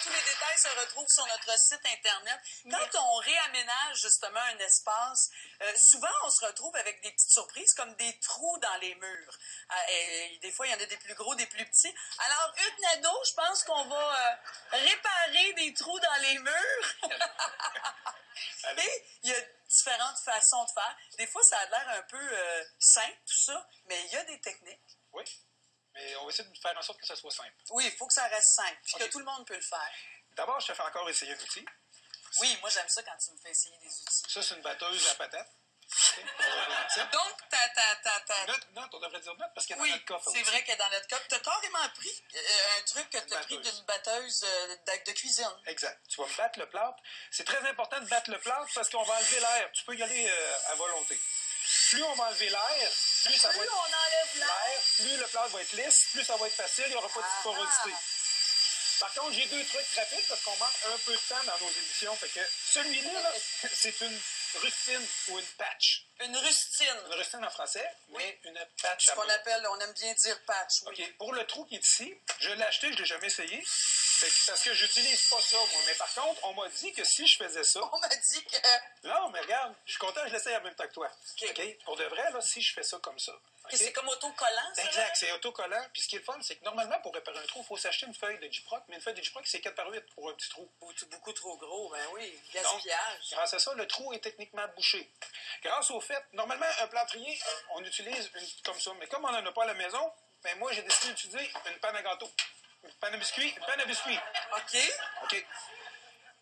tous les détails se retrouvent sur notre site Internet. Quand on réaménage justement un espace, souvent on se retrouve avec des petites surprises comme des trous dans les murs. Et des fois, il y en a des plus gros, des plus petits. Alors, Hugues Nadeau, je pense qu'on va réparer des trous dans les murs. Mais il y a différentes façons de faire. Des fois, ça a l'air un peu simple, tout ça, mais il y a des techniques. Oui, mais on va essayer de faire en sorte que ça soit simple. Oui, il faut que ça reste simple, puis que tout le monde peut le faire. D'abord, je te fais encore essayer un outil. Oui, moi, j'aime ça quand tu me fais essayer des outils. Ça, c'est une batteuse à patates. Okay. Donc, Note, on devrait dire note parce qu'elle est oui, dans notre coffre. C'est vrai qu'elle est dans notre coffre. Tu as carrément pris un truc que tu as pris d'une batteuse de cuisine. Exact. Tu vas me battre le plâtre. C'est très important de battre le plâtre parce qu'on va enlever l'air. Tu peux y aller à volonté. Plus on va enlever l'air, plus ça va être... on enlève l'air, plus le plâtre va être lisse, plus ça va être facile, il n'y aura pas de porosité. Par contre, j'ai 2 trucs rapides parce qu'on manque un peu de temps dans nos émissions. Fait que celui-là, là, c'est une rustine ou une patch. Une rustine. Une rustine en français, mais une patch. Ce qu'on appelle, on aime bien dire patch. Oui. OK. Pour le trou qui est ici, je l'ai acheté, je ne l'ai jamais essayé. Parce que j'utilise pas ça, moi. Mais par contre, on m'a dit que si je faisais ça... On m'a dit que... Non, mais regarde, je suis content, je l'essaye en même temps que toi. OK. Pour de vrai, là, si je fais ça comme ça... Okay. C'est comme autocollant, ça? Exact, c'est autocollant. Puis ce qui est le fun, c'est que normalement, pour réparer un trou, il faut s'acheter une feuille de Gyproc, mais une feuille de Gyproc, c'est 4x8 pour un petit trou. Beaucoup trop gros, ben oui, gaspillage. Donc, grâce à ça, le trou est techniquement bouché. Grâce au fait, normalement, un plâtrier, on utilise une comme ça. Mais comme on n'en a pas à la maison, ben moi, j'ai décidé d'utiliser une panne à gâteau. Une panne à biscuits, une panne à biscuits. OK. OK.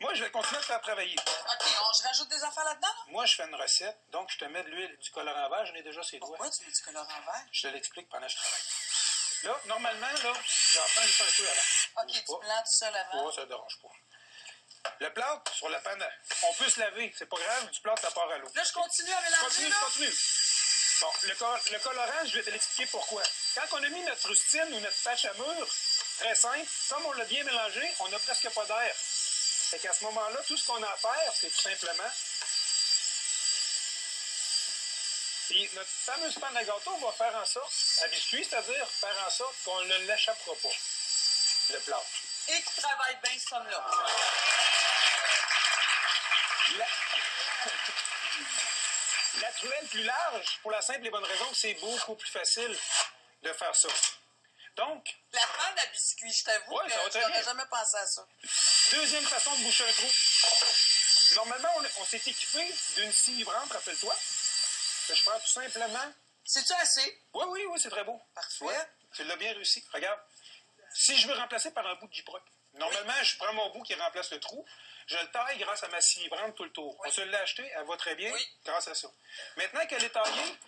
Moi, je vais continuer de faire travailler. OK, je rajoute des affaires là-dedans? Moi, je fais une recette, donc je te mets de l'huile, du colorant vert, j'en ai déjà ses doigts. Pourquoi tu mets du colorant vert? Je te l'explique pendant que je travaille. Là, normalement, là, j'en prends juste un peu avant. OK, tu plantes ça avant. Ouais, ça ne dérange pas. Le plâtre, sur la panne, on peut se laver, c'est pas grave, du plâtre, ça part à l'eau. Là, je continue à mélanger, Continue. Bon, le colorant, je vais te l'expliquer pourquoi. Quand on a mis notre rustine ou notre patch à mur, très simple, comme on l'a bien mélangé, on n'a presque pas d'air. Fait qu'à ce moment-là, tout ce qu'on a à faire, c'est tout simplement... Puis notre fameuse panne à gâteau va faire en sorte, à biscuit, c'est-à-dire faire en sorte qu'on ne l'échappera pas, le plâtre. Et qui travaille bien ce homme-là. La truelle plus large, pour la simple et bonne raison que c'est beaucoup plus facile de faire ça. Donc... La panne à biscuits, je t'avoue que je n'aurais jamais pensé à ça. Deuxième façon de boucher un trou. Normalement, on s'est équipé d'une scie vibrante, rappelle-toi. Que je prends tout simplement... C'est-tu assez? Oui, c'est très beau. Parfait. Ouais, tu l'as bien réussi. Regarde. Si je veux remplacer par un bout de Gyproc, normalement, je prends mon bout qui remplace le trou, je le taille grâce à ma scie vibrante tout le tour. On se l'a acheté, elle va très bien grâce à ça. Maintenant qu'elle est taillée,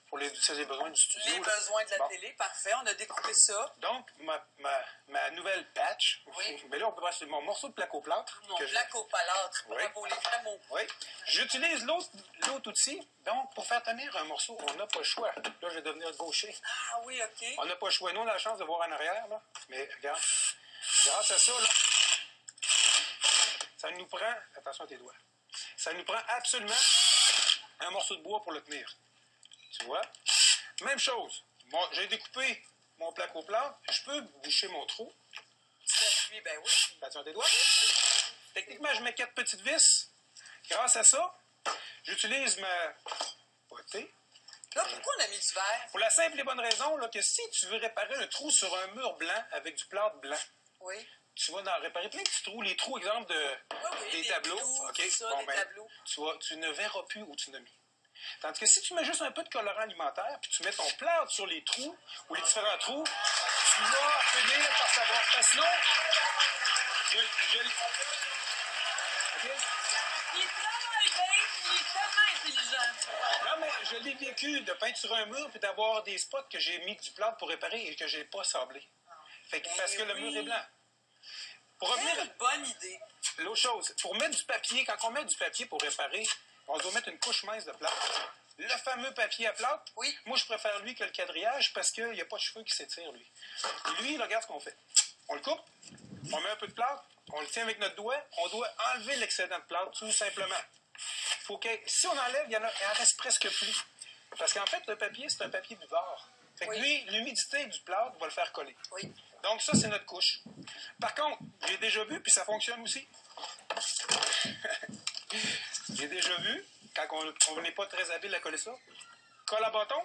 pour les besoins du studio... Les besoins de la télé, parfait, on a découpé ça. Donc, ma nouvelle patch, mais là, on peut voir, c'est mon morceau de plaque au plâtre. Mon plaque au plâtre, bravo, les vrais mots. Oui, j'utilise l'autre outil, donc, pour faire tenir un morceau, on n'a pas le choix. Là, je vais devenir gaucher. Ah oui, OK. On n'a pas le choix. Nous, on a la chance de voir en arrière, là. Mais regarde, grâce à ça, là, ça nous prend... Attention à tes doigts. Ça nous prend absolument un morceau de bois pour le tenir. Tu vois? Même chose. Bon, j'ai découpé mon plaque au plâtre. Je peux boucher mon trou. Ben oui. Attention à tes doigts. Techniquement, je mets 4 petites vis. Grâce à ça, j'utilise ma potée. Là, pourquoi on a mis du verre? Pour la simple et bonne raison là, que si tu veux réparer un trou sur un mur blanc avec du plâtre blanc, tu vas en réparer plein de petits trous. Les trous, exemple, des tableaux. Tu ne verras plus où tu l'as mis. Tandis que si tu mets juste un peu de colorant alimentaire, puis tu mets ton plâtre sur les trous, ou les différents trous, tu vas finir par savoir. Sinon, Il travaille bien, il est tellement intelligent. Non, mais je l'ai vécu de peinturer un mur puis d'avoir des spots que j'ai mis du plâtre pour réparer et que je n'ai pas sablé. Fait que, parce que le mur est blanc. Pour revenir, quelle bonne idée. L'autre chose, pour mettre du papier, quand on met du papier pour réparer, on doit mettre une couche mince de plâtre. Le fameux papier à plâtre, moi je préfère lui que le quadrillage parce qu'il n'y a pas de cheveux qui s'étirent, lui. Et lui, regarde ce qu'on fait. On le coupe, on met un peu de plâtre, on le tient avec notre doigt, on doit enlever l'excédent de plâtre, tout simplement. Faut que, si on enlève, il en reste presque plus. Parce qu'en fait, le papier, c'est un papier buvard. Fait que lui, l'humidité du plâtre va le faire coller. Donc, ça, c'est notre couche. Par contre, j'ai déjà vu, puis ça fonctionne aussi. J'ai déjà vu, quand on n'est pas très habile à coller ça, colle à bâton.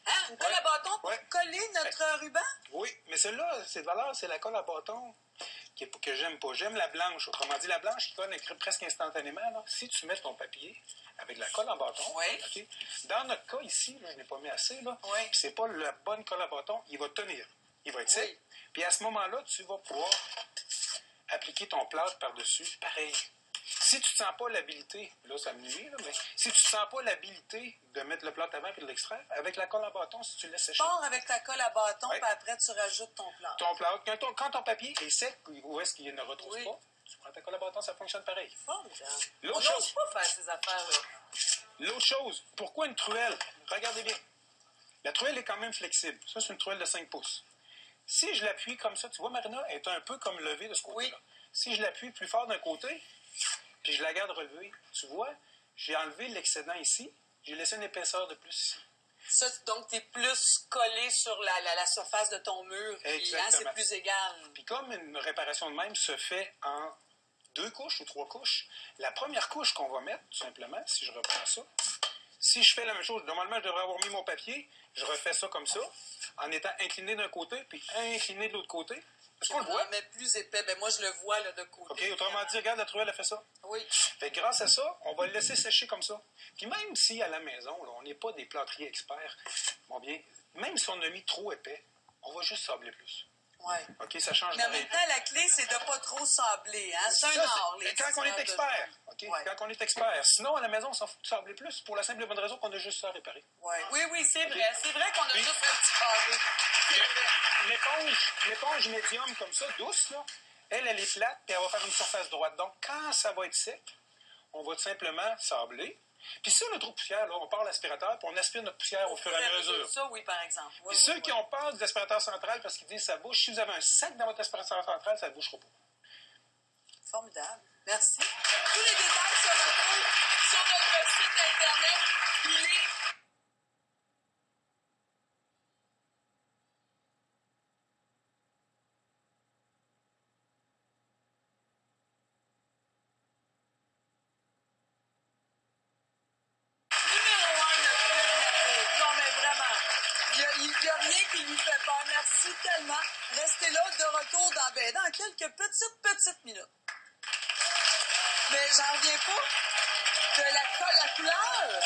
Hein? Une colle à bâton pour coller notre ruban? Oui, mais celle-là, cette valeur, c'est la colle à bâton que j'aime pas. J'aime la blanche. Autrement dit, la blanche qui colle presque instantanément. Là. Si tu mets ton papier avec la colle à bâton, okay, dans notre cas ici, là, je n'ai pas mis assez, là, puis c'est pas la bonne colle à bâton, il va tenir. Il va être sec. Puis à ce moment-là, tu vas pouvoir appliquer ton plâtre par-dessus. Pareil. Si tu ne sens pas l'habilité, là, ça me nuit, là, mais si tu ne sens pas l'habilité de mettre le plâtre avant et de l'extraire, avec la colle à bâton, si tu laisses sécher. Pars avec ta colle à bâton, puis après, tu rajoutes ton plâtre. Ton plâtre. Quand ton papier est sec, où est-ce qu'il ne retrouve pas, tu prends ta colle à bâton, ça fonctionne pareil. On n'ose pas faire ces affaires-là. L'autre chose, pourquoi une truelle? Regardez bien. La truelle est quand même flexible. Ça, c'est une truelle de 5 pouces. Si je l'appuie comme ça, tu vois, Marina, elle est un peu comme levée de ce côté-là. Si je l'appuie plus fort d'un côté, puis je la garde relevée, tu vois, j'ai enlevé l'excédent ici, j'ai laissé une épaisseur de plus ici. Ça, donc, tu es plus collé sur la surface de ton mur, puis hein, c'est plus égal. Puis comme une réparation de même se fait en 2 couches ou 3 couches, la première couche qu'on va mettre, tout simplement, si je reprends ça, si je fais la même chose, normalement, je devrais avoir mis mon papier, je refais ça comme ça, en étant incliné d'un côté, puis incliné de l'autre côté. Est-ce qu'on le voit? Mais plus épais. Ben moi, je le vois là, de côté. OK, autrement dit, regarde, la truelle a fait ça. Oui. Fait que grâce à ça, on va le laisser sécher comme ça. Puis même si à la maison, là, on n'est pas des plâtriers experts, bon bien, même si on a mis trop épais, on va juste sabler plus. Oui. OK, ça change mais en même temps, la clé, c'est de ne pas trop sabler. Hein? C'est un art, les quand on est expert. OK? Quand on est expert. Sinon, à la maison, on s'en fout de sabler plus pour la simple et bonne raison qu'on a juste ça à réparer. Oui, c'est vrai. C'est vrai qu'on a juste un petit carré. L'éponge médium comme ça, douce, là, elle est plate, puis elle va faire une surface droite. Donc, quand ça va être sec, on va tout simplement sabler. Puis si on a trop de poussière, là, on part l'aspirateur, puis on aspire notre poussière au fur et à mesure. Ça, oui, par exemple. Puis ceux qui ont peur de l'aspirateur central parce qu'ils disent ça bouche, si vous avez un sac dans votre aspirateur central, ça ne bouchera pas. Formidable. Merci. Tous les détails se retrouvent sur notre site Internet. Il est il n'y a rien qui lui fait peur. Merci tellement. Restez là, de retour dans quelques petites minutes. Mais j'en reviens pas de la colle à couleur.